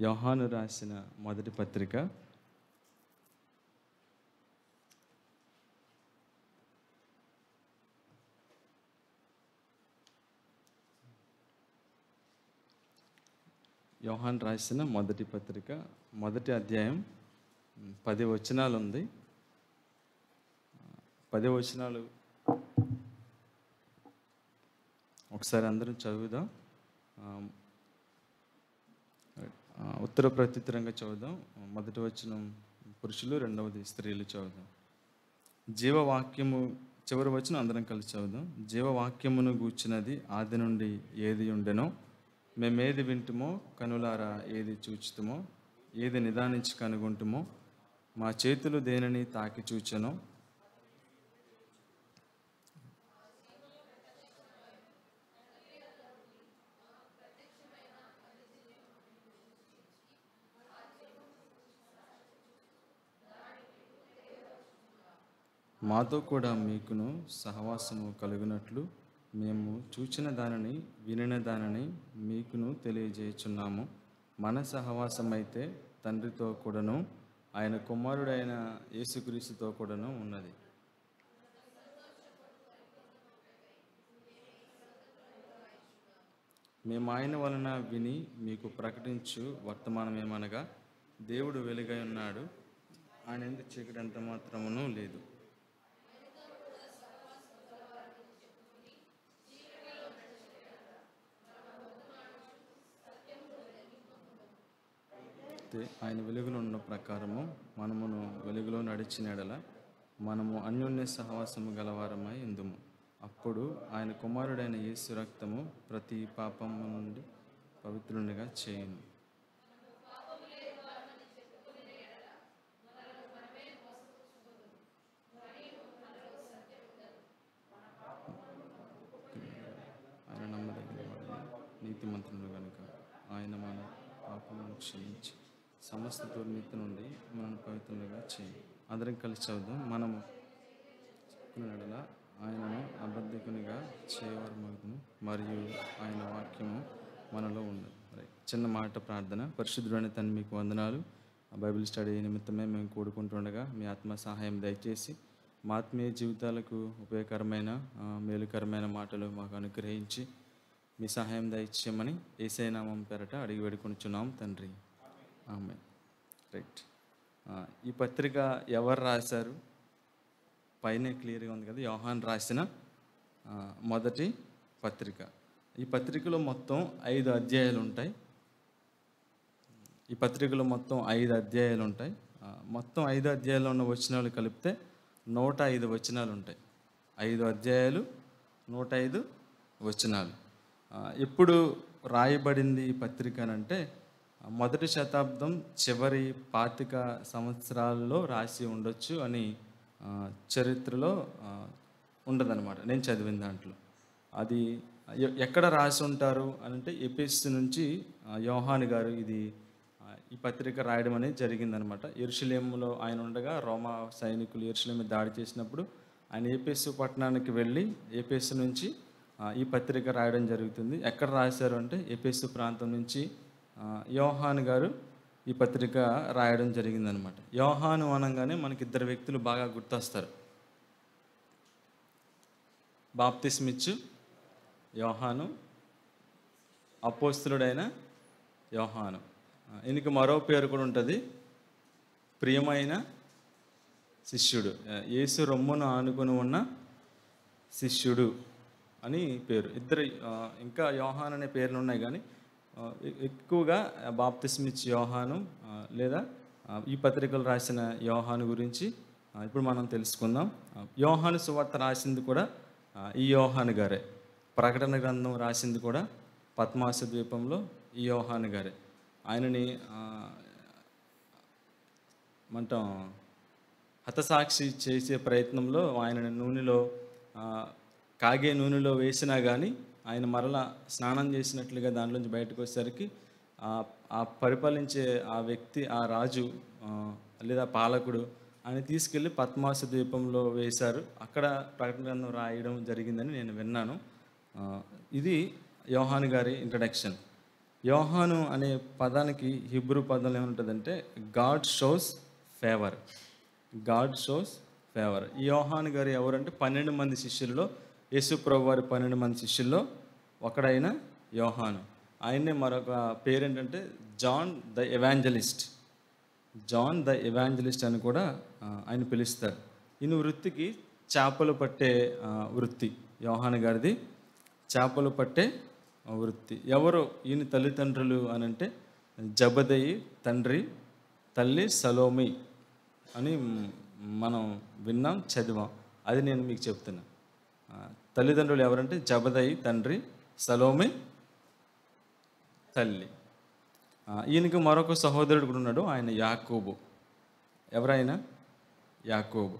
యోహాను రాసిన మొదటి పత్రిక యోహాను రాసిన మొదటి పత్రిక మొదటి అధ్యాయం 10 వచనాలు ఉంది. 10 వచనాలు ఒకసారి అందరం చదువుదాం. ఉత్తర ప్రత్యుత్తరంగా చదువుదాం. మొదటి వచనం పురుషులు, రెండవది స్త్రీలు చదువుదాం. జీవవాక్యము, చివరి వచనం అందరం కలిసి చదువుదాం. జీవవాక్యమును గూర్చినది ఆది నుండి ఏది ఉండెనో, మేమేది వింటుమో, కనులారా ఏది చూచుతుమో, ఏది నిదానించి కనుగొంటుమో, మా చేతులు దేనిని తాకి చూచెనో, మాతో కూడా మీకును సహవాసము కలుగునట్లు మేము చూచిన దానిని, వినిన దానిని మీకును తెలియజేయుచున్నాము. మన సహవాసం అయితే తండ్రితో కూడాను, ఆయన కుమారుడైన యేసుక్రీస్తుతో కూడాను ఉన్నది. మేము ఆయన వలన విని మీకు ప్రకటించు వర్తమానమేమనగా, దేవుడు వెలుగై ఉన్నాడు, ఆయన ఎందుకు చీకటి ఎంత మాత్రమును లేదు. ఆయన వెలుగులో ఉన్న ప్రకారము మనమును వెలుగులో నడిచిన ఎడల మనము అన్యోన్య సహవాసము గలవారమై ఉందుము. అప్పుడు ఆయన కుమారుడైన యేసు రక్తము ప్రతి పాపము నుండి పవిత్రునిగా చేయును. ఆయన నమ్మదగిన వాడు, నీతిమంతుడు కనుక ఆయన మన పాపములను క్షమించి సమస్త దుర్నీతి నుండి మనను పవిత్రులుగా చేయి. అందరం కలిసి చదువుదాం. మనము చెప్పుకున్న ఆయనను అబద్ధికునిగా చేయవరమగును, మరియు ఆయన వాక్యము మనలో ఉండదు. చిన్న మాట ప్రార్థన. పరిశుద్ధుడైన తండ్రి, మీకు వందనాలు. బైబిల్ స్టడీ నిమిత్తమే మేము కూడుకుంటుండగా మీ ఆత్మ సహాయం దయచేసి మా ఆత్మీయ జీవితాలకు ఉపయోగకరమైన మేలుకరమైన మాటలు మాకు అనుగ్రహించి మీ సహాయం దయచేయమని యేసయ్య నామం పేరట అడిగి వేడుకొనుచున్నాం తండ్రి, ఆమేన్. రైట్. ఈ పత్రిక ఎవరు రాశారు? పైన క్లియర్గా ఉంది కదా, యోహాను రాసిన మొదటి పత్రిక. ఈ పత్రికలో మొత్తం 5 అధ్యాయాలు ఉంటాయి. ఈ పత్రికలో మొత్తం 5 అధ్యాయాలు ఉంటాయి. మొత్తం 5 అధ్యాయాల్లో ఉన్న వచనాలు కలిపితే 105 వచనాలు ఉంటాయి. 5 అధ్యాయాలు, 105 వచనాలు. ఎప్పుడు రాయబడింది ఈ పత్రిక అంటే, మొదటి శతాబ్దం చివరి 25 సంవత్సరాల్లో రాసి ఉండొచ్చు అని చరిత్రలో ఉండదన్నమాట. నేను చదివిన దాంట్లో అది ఎక్కడ రాసి ఉంటారు అని అంటే, ఎఫెసు నుంచి యోహాను గారు ఈ పత్రిక రాయడం అనేది జరిగిందనమాట. యెరూషలేములో ఆయన ఉండగా రోమా సైనికులు యెరూషలేము దాడి చేసినప్పుడు ఆయన ఎఫెసు పట్టణానికి వెళ్ళి ఎఫెసు నుంచి ఈ పత్రిక రాయడం జరుగుతుంది. ఎక్కడ రాశారు అంటే, ఎఫెసు ప్రాంతం నుంచి యోహాను గారు ఈ పత్రిక రాయడం జరిగిందనమాట. యోహాను అనగానే మనకి 2 వ్యక్తులు బాగా గుర్తొస్తారు. బాప్తిస్మిచ్చు యోహాను, అపోస్తలుడైన యోహాను. ఈయనకి మరో పేరు కూడా ఉంటుంది, ప్రియమైన శిష్యుడు. యేసు రొమ్మును ఆనుకుని ఉన్న శిష్యుడు అని పేరు. ఇంకా యోహాను అనే పేర్లు ఉన్నాయి, కానీ ఎక్కువగా బాప్తిస్మిచ్చు యోహాను లేదా ఈ పత్రికలు రాసిన యోహాను గురించి ఇప్పుడు మనం తెలుసుకుందాం. యోహాను సువార్త రాసింది కూడా ఈ యోహాను గారే. ప్రకటన గ్రంథం రాసింది కూడా పద్మాస ద్వీపంలో ఈ యోహాను గారే. ఆయనని అంటాం హతసాక్షి చేసే ప్రయత్నంలో ఆయన నూనెలో కాగే నూనెలో వేసినా కానీ ఆయన మరలా స్నానం చేసినట్లుగా దాంట్లోంచి బయటకు వచ్చేసరికి ఆ పరిపాలించే ఆ వ్యక్తి, ఆ రాజు లేదా పాలకుడు ఆయన తీసుకెళ్ళి పద్మాస ద్వీపంలో వేశారు. అక్కడ ప్రకటన గ్రంథం రాయడం జరిగిందని నేను విన్నాను. ఇది యోహాను గారి ఇంట్రడక్షన్. యోహాను అనే పదానికి హిబ్రూ పదంలో ఏముంటుందంటే God shows favour. God shows favour. ఈ యోహాను గారు ఎవరంటే 12 మంది శిష్యుల్లో, యేసు ప్రభు వారి 12 మంది శిష్యుల్లో ఒకడైన యోహాను. ఆయన్నే మరొక పేరేంటంటే John the evangelist. John the evangelist అని కూడా ఆయన పిలుస్తారు. ఈయన వృత్తికి చేపలు పట్టే వృత్తి. యోహాను గారిది చేపలు పట్టే వృత్తి. ఎవరు ఈయన తల్లిదండ్రులు అని అంటే జబదయి తండ్రి, తల్లి సలోమి అని మనం విన్నాం, చదివాం. అది నేను మీకు చెప్తున్నా. తల్లిదండ్రులు ఎవరంటే జబదయి తండ్రి, సలోమి తల్లి. ఈయనకి మరొక సహోదరుడు కూడా ఉన్నాడు, ఆయన యాకోబు. ఎవరైనా యాకోబు.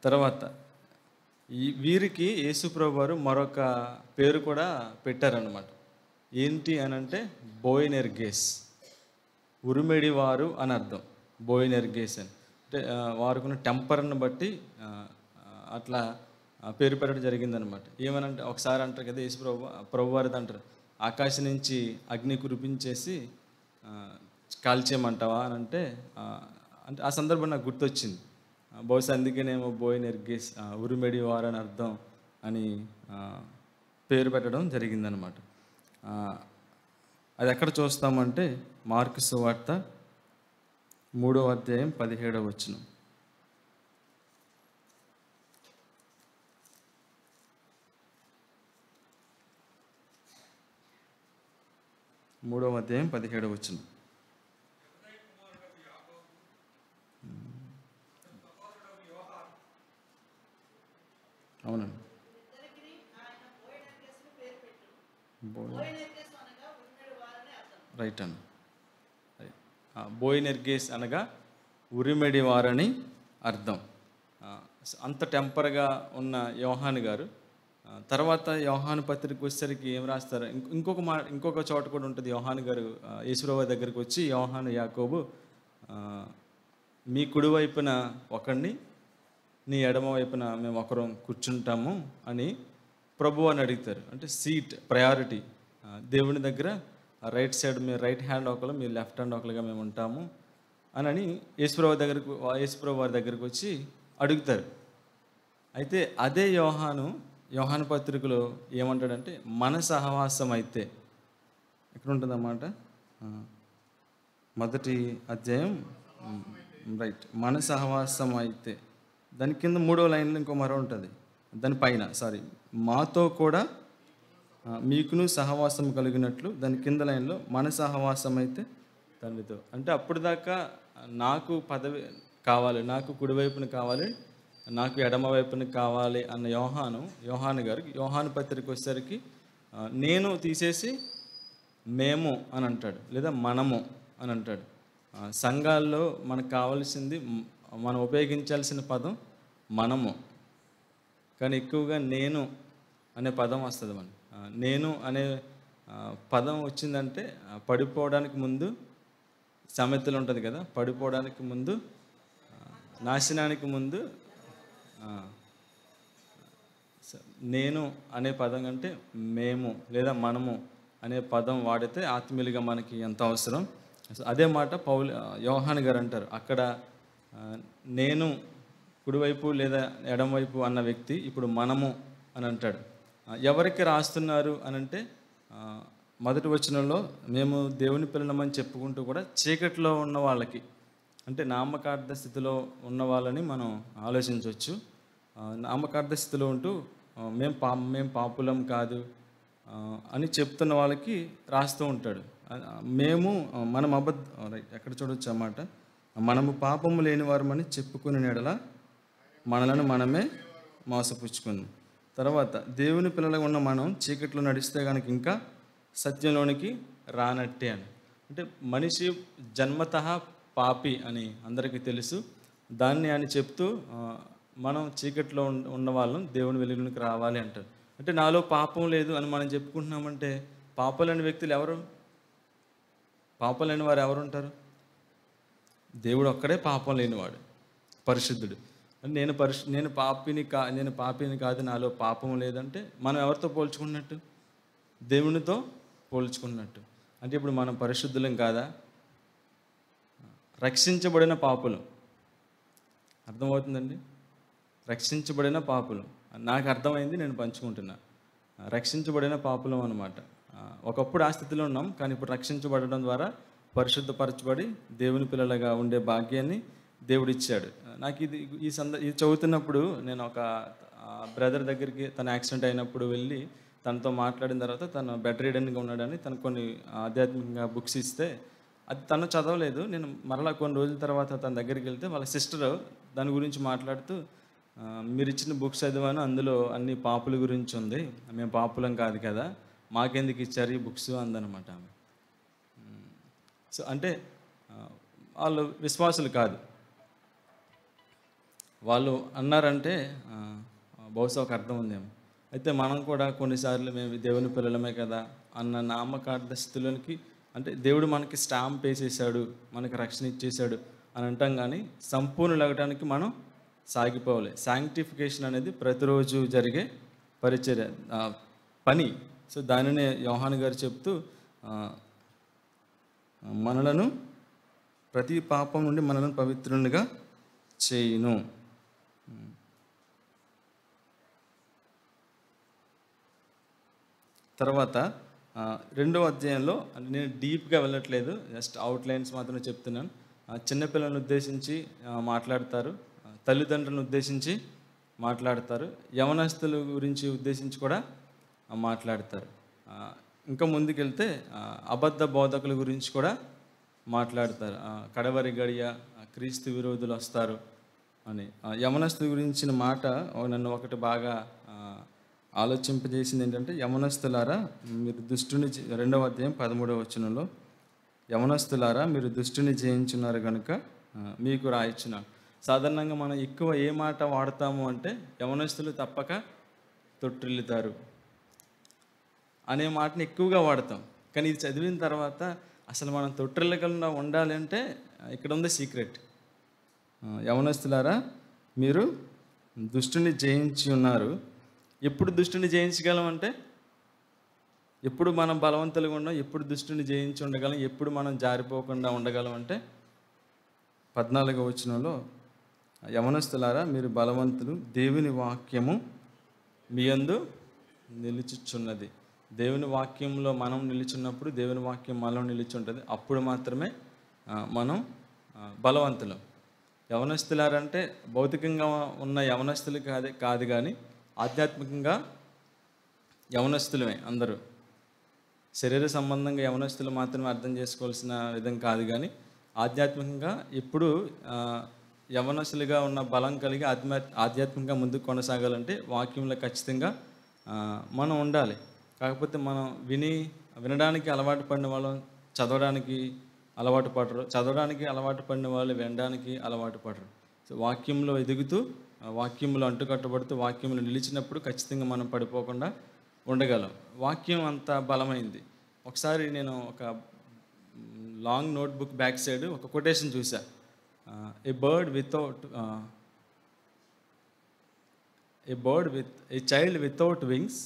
తర్వాత వీరికి యేసుప్రభు వారు మరొక పేరు కూడా పెట్టారనమాట. ఏంటి అని అంటే బోయనెర్గేస్, ఉరిమెడివారు అని అర్థం. బోయనెర్గేస్ అని అంటే వారికున్న టెంపర్ని బట్టి అట్లా పేరు పెట్టడం జరిగిందనమాట. ఏమనంటే ఒకసారి అంటారు కదా, ప్రభు వారిది అంటారు, ఆకాశం నుంచి అగ్ని కురిపించేసి కాల్చేయమంటావా అని అంటే ఆ సందర్భం నాకు గుర్తొచ్చింది. బహుశా అందుకేనేమో బోయనెర్గేస్, ఉరిమెడివారు అని అర్థం అని పేరు పెట్టడం జరిగిందనమాట. అది ఎక్కడ చూస్తామంటే మార్కు సువార్త 3వ అధ్యాయం 17వ వచనం. అవునండి. రైట్ అండి. బోయనెర్గేస్ అనగా ఉరిమెడివారని అర్థం. అంత టెంపర్గా ఉన్న యోహాను గారు తర్వాత యోహాను పత్రిక వచ్చేసరికి ఏం రాస్తారు, ఇంకొక చోట కూడా ఉంటుంది. యోహాను గారు యేసుప్రభు దగ్గరికి వచ్చి, యోహాను యాకోబు మీ కుడి వైపున ఒకడిని, నీ ఎడమ వైపున మేము ఒకరం కూర్చుంటాము అని ప్రభు అని అడుగుతారు. అంటే సీట్ ప్రయారిటీ. దేవుని దగ్గర రైట్ సైడ్, మీ రైట్ హ్యాండ్ ఒకరు, మీ లెఫ్ట్ హ్యాండ్ ఒకరుగా మేము ఉంటాము అని యేసుప్రభు వారి దగ్గరికి వచ్చి అడుగుతారు. అయితే అదే యోహాను పత్రికలో ఏమంటాడంటే మన సహవాసం అయితే, ఎక్కడ ఉంటుందన్నమాట, 1వ అధ్యాయం, రైట్, మన సహవాసం అయితే, దాని కింద 3వ లైన్లో ఇంకో మరో ఉంటుంది, దానిపైన మాతో కూడా మీకును సహవాసం కలిగినట్లు, దాని కింద లైన్లో మన సహవాసం అయితే తండ్రితో. అంటే అప్పుడు దాకా నాకు పదవి కావాలి, నాకు కుడివైపున కావాలి, నాకు ఎడమ వైపున కావాలి అన్న యోహాను గారు యోహాను పత్రిక వచ్చేసరికి నేను తీసేసి మేము అని అంటాడు, లేదా మనము అని అంటాడు. సంఘాల్లో మనకు కావాల్సింది, మనం ఉపయోగించాల్సిన పదం మనము, కానీ ఎక్కువగా నేను అనే పదం వస్తుంది. నేను అనే పదం వచ్చిందంటే పడిపోవడానికి ముందు, సామెతలు ఉంటుంది కదా, పడిపోవడానికి ముందు, నాశనానికి ముందు నేను అనే పదం కంటే మేము లేదా మనము అనే పదం వాడితే ఆత్మీయులుగా మనకి ఎంత అవసరం. అదే మాట యోహాను గారు అంటారు. అక్కడ నేను కుడివైపు లేదా ఎడమవైపు అన్న వ్యక్తి ఇప్పుడు మనము అని అంటాడు. ఎవరికి రాస్తున్నారు అని అంటే 1వ వచనంలో మేము దేవుని పిల్లలమని చెప్పుకుంటూ కూడా చీకట్లో ఉన్న వాళ్ళకి, అంటే నామకార్థ స్థితిలో ఉన్న వాళ్ళని మనం ఆలోచించవచ్చు. నామకార్థ స్థితిలో ఉంటూ మేము పాపులం కాదు అని చెప్తున్న వాళ్ళకి రాస్తూ ఉంటాడు. మేము మనం ఎక్కడ చూడవచ్చు అన్నమాట, మనము పాపము లేని వారమని చెప్పుకునే ఎడల మనలను మనమే మోసపుచ్చుకున్నాం. తర్వాత దేవుని పిల్లలుగా ఉన్న మనం చీకట్లో నడిస్తే కనుక ఇంకా సత్యంలోనికి రానట్టే అని. అంటే మనిషి జన్మతః పాపి అని అందరికీ తెలుసు. దాన్ని అని చెప్తూ మనం చీకట్లో ఉన్న వాళ్ళం దేవుని వెలుగులోకి రావాలి అంటారు. అంటే నాలో పాపం లేదు అని మనం చెప్పుకుంటున్నామంటే పాపలేని వ్యక్తులు ఎవరు? పాపలేని వారు ఎవరు ఉంటారు? దేవుడు ఒక్కడే పాపం లేనివాడు, పరిశుద్ధుడు. నేను పాపిని కాదు, నాలో పాపం లేదంటే మనం ఎవరితో పోల్చుకున్నట్టు? దేవునితో పోల్చుకున్నట్టు. అంటే ఇప్పుడు మనం పరిశుద్ధులం కాదా? రక్షించబడిన పాపులు. అర్థమవుతుందండి? రక్షించబడిన పాపులు. నాకు అర్థమైంది, నేను పంచుకుంటున్నా. రక్షించబడిన పాపులం అనమాట. ఒకప్పుడు ఆ స్థితిలో ఉన్నాం, కానీ ఇప్పుడు రక్షించబడడం ద్వారా పరిశుద్ధపరచబడి దేవుని పిల్లలుగా ఉండే భాగ్యాన్ని దేవుడిచ్చాడు. నాకు ఇది చదువుతున్నప్పుడు నేను ఒక బ్రదర్ దగ్గరికి, తన యాక్సిడెంట్ అయినప్పుడు వెళ్ళి తనతో మాట్లాడిన తర్వాత, తను బెడ్ రీడర్గా ఉన్నాడని తను కొన్ని ఆధ్యాత్మికంగా బుక్స్ ఇస్తే అది తను చదవలేదు. నేను మరలా కొన్ని రోజుల తర్వాత తన దగ్గరికి వెళ్తే వాళ్ళ సిస్టర్ దాని గురించి మాట్లాడుతూ, మీరు ఇచ్చిన బుక్స్ చదివాను, అందులో అన్ని పాపుల గురించి ఉంది, మేము పాపులం కాదు కదా, మాకెందుకు ఇచ్చారు ఈ బుక్స్ అందనమాట ఆమె. సో అంటే వాళ్ళు విశ్వాసులు కాదు. వాళ్ళు అన్నారంటే బహుశా ఒక అర్థం ఉందేమో. అయితే మనం కూడా కొన్నిసార్లు మేము దేవుని పిల్లలమే కదా అన్న నామకార్థ స్థితిలోనికి, అంటే దేవుడు మనకి స్టాంప్ వేసేసాడు, మనకి రక్షణ ఇచ్చేసాడు అని అంటాం, కానీ సంపూర్ణులగటానికి మనం సాగిపోవాలి. శాంక్టిఫికేషన్ అనేది ప్రతిరోజు జరిగే పరిచర్య, పని. సో దానినే యోహాను గారు చెప్తూ, మనలను ప్రతి పాపం నుండి మనలను పవిత్రునిగా చేయును. తర్వాత 2వ అధ్యాయంలో, అంటే నేను డీప్గా వెళ్ళట్లేదు, జస్ట్ అవుట్లైన్స్ మాత్రమే చెప్తున్నాను. చిన్నపిల్లలను ఉద్దేశించి మాట్లాడతారు, తల్లిదండ్రులను ఉద్దేశించి మాట్లాడతారు, యవనస్తుల గురించి ఉద్దేశించి కూడా మాట్లాడతారు. ఇంకా ముందుకెళ్తే అబద్ధ బోధకుల గురించి కూడా మాట్లాడతారు. కడవరి గడియ, క్రీస్తు విరోధులు వస్తారు అని. యవనస్తుల గురించిన మాట నన్ను ఒకటి బాగా ఆలోచింపజేసింది. ఏంటంటే, యవనస్తులారా మీరు దుష్టుని, 2వ అధ్యాయం 13వ వచనంలో, యవనస్తులారా మీరు దుష్టుని జయించున్నారు కనుక మీకు రాయిచ్చున్నాను. సాధారణంగా మనం ఎక్కువ ఏ మాట వాడతాము అంటే, యవనస్తులు తప్పక తొట్టిల్లుతారు అనే మాటని ఎక్కువగా వాడతాం. కానీ ఇది చదివిన తర్వాత అసలు మనం తొట్టిల్లకుండా ఉండాలంటే ఇక్కడ ఉంది సీక్రెట్. యవనస్తులారా మీరు దుష్టుని జయించి ఉన్నారు. ఎప్పుడు దుష్టుని జయించగలం అంటే, ఎప్పుడు మనం బలవంతులుగా ఉన్నాం, ఎప్పుడు దుష్టుని జయించి ఉండగలం, ఎప్పుడు మనం జారిపోకుండా ఉండగలం అంటే 14వ వచనంలో, యవనస్తులారా మీరు బలవంతులు, దేవుని వాక్యము మీ యందు నిలుచుచున్నది. దేవుని వాక్యంలో మనం నిలుచున్నప్పుడు, దేవుని వాక్యం మనలో నిలిచి ఉంటుంది. అప్పుడు మాత్రమే మనం బలవంతులం. యవనస్తులారంటే భౌతికంగా ఉన్న యవనస్తులు కాదు కానీ ఆధ్యాత్మికంగా యవనస్తులమే అందరూ. శరీర సంబంధంగా యవనస్తులు మాత్రమే అర్థం చేసుకోవాల్సిన విధం కాదు, కానీ ఆధ్యాత్మికంగా ఎప్పుడు యవనస్తులుగా ఉన్న బలం కలిగి ఆధ్యాత్మికంగా ముందుకు కొనసాగాలంటే వాక్యంలో ఖచ్చితంగా మనం ఉండాలి. కాకపోతే మనం వినడానికి అలవాటు పడిన వాళ్ళం చదవడానికి అలవాటు పడరు, చదవడానికి అలవాటు పడిన వాళ్ళు వినడానికి అలవాటు పడరు. సో వాక్యంలో ఎదుగుతూ, వాక్యంలో అంటుకట్టబడుతూ, వాక్యంలో నిలిచినప్పుడు ఖచ్చితంగా మనం పడిపోకుండా ఉండగలం. వాక్యం అంత బలమైంది. ఒకసారి నేను ఒక లాంగ్ నోట్బుక్ బ్యాక్ సైడ్ ఒక కొటేషన్ చూసా. ఏ చైల్డ్ వితౌట్ వింగ్స్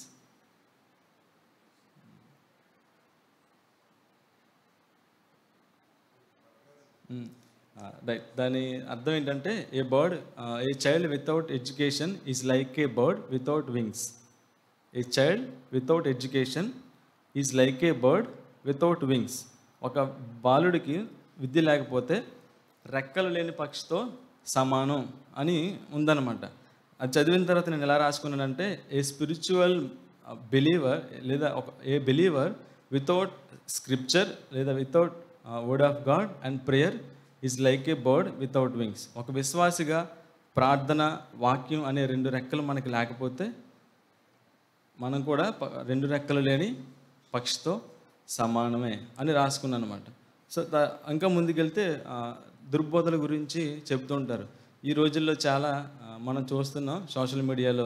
దాని అర్థం ఏంటంటే, a child without education is like A bird without wings. A child without education is like A bird without wings. ఒక బాలుడికి విద్య లేకపోతే రెక్కలు లేని పక్షితో సమానం అని ఉందన్నమాట. అది చదివిన తర్వాత నేను ఎలా రాసుకున్నానంటే, ఏ స్పిరిచువల్ బిలీవర్ లేదా ఏ బిలీవర్ వితౌట్ స్క్రిప్చర్ లేదా without word of God and prayer is like A bird without wings. ఒక విశ్వాసిగా ప్రార్థన, వాక్యం అనే 2 రెక్కలు మనకి లేకపోతే మనం కూడా 2 రెక్కలు లేని పక్షితో సమానమే అని రాసుకున్నాను అనమాట. సో ఇంకా ముందుకెళ్తే దుర్బోధల గురించి చెప్తూ ఉంటారు. ఈ రోజుల్లో చాలా మనం చూస్తున్నాం, సోషల్ మీడియాలో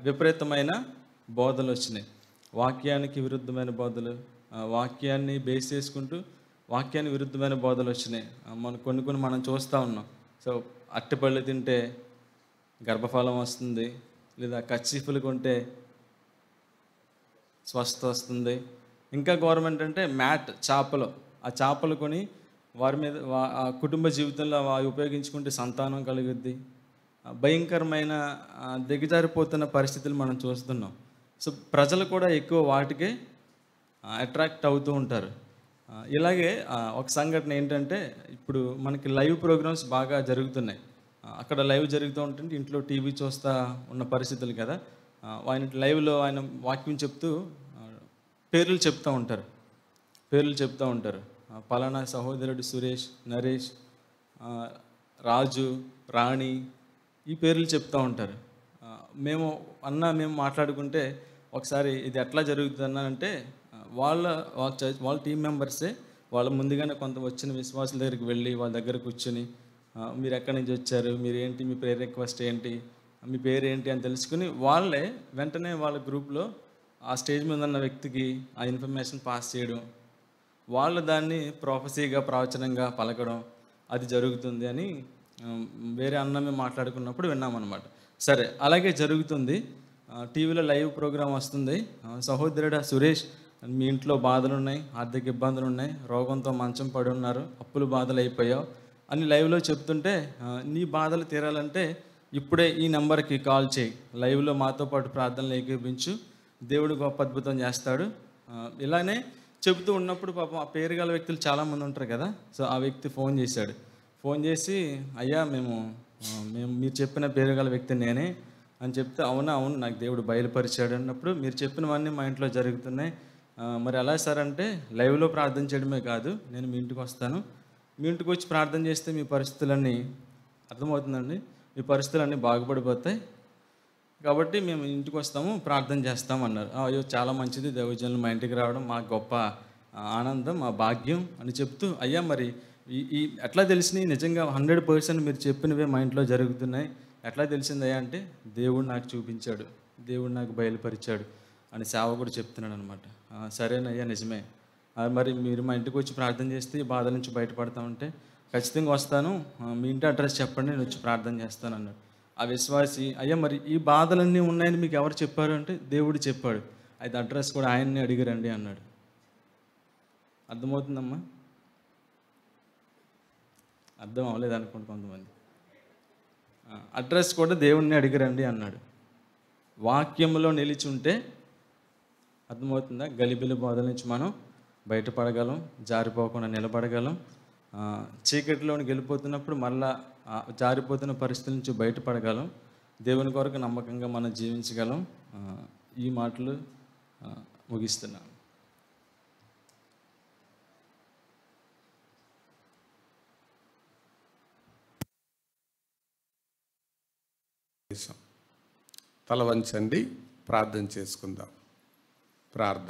విపరీతమైన బోధలు వచ్చినాయి. వాక్యానికి విరుద్ధమైన బోధలు, వాక్యాన్ని బేస్ చేసుకుంటూ వాక్యానికి విరుద్ధమైన బోధలు వచ్చినాయి. కొన్ని మనం చూస్తూ ఉన్నాం. సో అట్టిపళ్ళు తింటే గర్భఫలం వస్తుంది, లేదా కర్చీఫ్లు కొంటే స్వస్థ వస్తుంది, ఇంకా గవర్నమెంట్ అంటే మ్యాట్ చేపలు, ఆ చేపలు కొని వారి మీద ఆ కుటుంబ జీవితంలో అవి ఉపయోగించుకుంటే సంతానం కలుగుద్ది. భయంకరమైన దిగజారిపోతున్న పరిస్థితులు మనం చూస్తున్నాం. సో ప్రజలు కూడా ఎక్కువ వాటికే అట్రాక్ట్ అవుతూ ఉంటారు. ఇలాగే ఒక సంఘటన ఏంటంటే, ఇప్పుడు మనకి లైవ్ ప్రోగ్రామ్స్ బాగా జరుగుతున్నాయి. అక్కడ లైవ్ జరుగుతూ ఉంటుంటే ఇంట్లో టీవీ చూస్తూ ఉన్న పరిస్థితులు కదా. ఆయన లైవ్లో ఆయన వాక్యం చెప్తూ పేర్లు చెప్తూ ఉంటారు. పేర్లు చెప్తూ ఉంటారు. పలానా సహోదరుడు సురేష్, నరేష్, రాజు, రాణి, ఈ పేర్లు చెప్తూ ఉంటారు. మేము మాట్లాడుకుంటే ఒకసారి ఇది ఎట్లా జరుగుతుంది అంటే, వాళ్ళ టీం మెంబర్సే వాళ్ళు ముందుగానే కొంత వచ్చిన విశ్వాసుల దగ్గరికి వెళ్ళి వాళ్ళ దగ్గర కూర్చొని, మీరు ఎక్కడి నుంచి వచ్చారు, మీరు ఏంటి, మీ ప్రేయర్ రిక్వెస్ట్ ఏంటి, మీ పేరు ఏంటి అని తెలుసుకుని వాళ్ళే వెంటనే వాళ్ళ గ్రూప్లో ఆ స్టేజ్ మీద ఉన్న వ్యక్తికి ఆ ఇన్ఫర్మేషన్ పాస్ చేయడం, వాళ్ళు దాన్ని ప్రొఫెసీగా ప్రవచనంగా పలకడం అది జరుగుతుంది అని వేరే మేము మాట్లాడుకున్నప్పుడు విన్నామన్నమాట. సరే, అలాగే జరుగుతుంది. టీవీలో లైవ్ ప్రోగ్రాం వస్తుంది. సహోదరుడు సురేష్, మీ ఇంట్లో బాధలు ఉన్నాయి, ఆర్థిక ఇబ్బందులు ఉన్నాయి, రోగంతో మంచం పడి ఉన్నారు, అప్పులు బాధలు అయిపోయావు అని లైవ్లో చెప్తుంటే, నీ బాధలు తీరాలంటే ఇప్పుడే ఈ నెంబర్కి కాల్ చేయి, లైవ్లో మాతో పాటు ప్రార్థనలు ఏకీపించు, దేవుడు గొప్ప అద్భుతం చేస్తాడు. ఇలానే చెబుతూ ఉన్నప్పుడు పాపం ఆ పేరు గల వ్యక్తులు చాలామంది ఉంటారు కదా. సో ఆ వ్యక్తి ఫోన్ చేశాడు. ఫోన్ చేసి, అయ్యా మేము మీరు చెప్పిన పేరు గల వ్యక్తి నేనే అని చెప్తే, అవును నాకు దేవుడు బయలుపరిచాడు అన్నప్పుడు, మీరు చెప్పినవన్నీ మా ఇంట్లో జరుగుతున్నాయి. మరి ఎలా సార్ అంటే, లైవ్లో ప్రార్థన చేయడమే కాదు, నేను మీ ఇంటికి వస్తాను, మీ ఇంటికి వచ్చి ప్రార్థన చేస్తే మీ పరిస్థితులన్నీ అర్థమవుతుందండి, మీ పరిస్థితులన్నీ బాగుపడిపోతాయి, కాబట్టి మేము ఇంటికి వస్తాము, ప్రార్థన చేస్తాం అన్నారు. అయ్యో చాలా మంచిది, దైవజనులు మా ఇంటికి రావడం మా గొప్ప ఆనందం, మా భాగ్యం అని చెప్తూ, అయ్యా మరి ఈ ఎట్లా తెలిసినాయి, నిజంగా 100% మీరు చెప్పినవే మా ఇంట్లో జరుగుతున్నాయి, ఎట్లా తెలిసిందయ్యా అంటే, దేవుడు నాకు చూపించాడు, దేవుడు నాకు బయలుపరిచాడు అని సేవకుడు చెప్తున్నాడు అనమాట. సరేనయ్యా నిజమే, మరి మీరు మా ఇంటికి వచ్చి ప్రార్థన చేస్తే ఈ బాధ నుంచి బయటపడతామంటే ఖచ్చితంగా వస్తాను, మీ ఇంటి అడ్రస్ చెప్పండి, నేను వచ్చి ప్రార్థన చేస్తాను అన్నాడు. ఆ విశ్వాసి, అయ్యా మరి ఈ బాధలన్నీ ఉన్నాయని మీకు ఎవరు చెప్పారు అంటే, దేవుడు చెప్పాడు, అయితే అడ్రస్ కూడా ఆయన్ని అడిగిరండి అన్నాడు. అర్థమవుతుందమ్మా? అర్థం అవ్వలేదు అనుకోండి కొంతమంది. అడ్రస్ కూడా దేవుణ్ణి అడిగిరండి అన్నాడు. వాక్యంలో నిలిచి ఉంటే అర్థమవుతుందా, గలిబిలి బాధల నుంచి మనం బయటపడగలం, జారిపోకుండా నిలబడగలం. చీకటిలోని వెళ్ళిపోతున్నప్పుడు మళ్ళా జారిపోతున్న పరిస్థితుల నుంచి బయటపడగలం. దేవుని కొరకు నమ్మకంగా మనం జీవించగలం. ఈ మాటలు ముగిస్తున్నాను. తల వంచండి, ప్రార్థన చేసుకుందాం. ప్రార్థన.